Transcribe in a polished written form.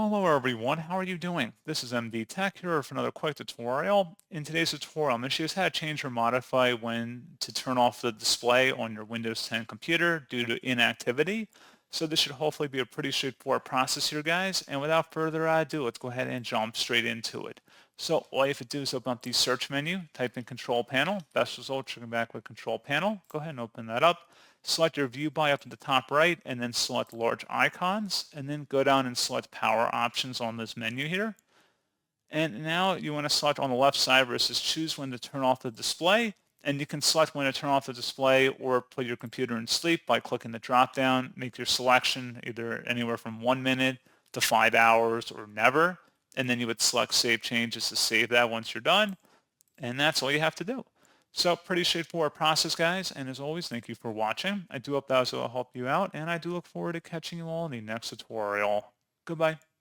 Hello everyone, how are you doing? This is MD Tech here for another quick tutorial. In today's tutorial, I'm going to show you how to change or modify when to turn off the display on your Windows 10 computer due to inactivity. So this should hopefully be a pretty straightforward process here, guys. And without further ado, let's go ahead and jump straight into it. So all you have to do is open up the search menu, type in Control Panel. Best result, you come back with Control Panel. Go ahead and open that up. Select your view by up to the top right, and then select large icons, and then go down and select power options on this menu here. And now you want to select on the left side where it says choose when to turn off the display, and you can select when to turn off the display or put your computer in sleep by clicking the drop down. Make your selection either anywhere from 1 minute to 5 hours or never, and then you would select save changes to save that once you're done, and that's all you have to do. So pretty straightforward process, guys. And as always, thank you for watching. I do hope that will help you out, and I do look forward to catching you all in the next tutorial. Goodbye.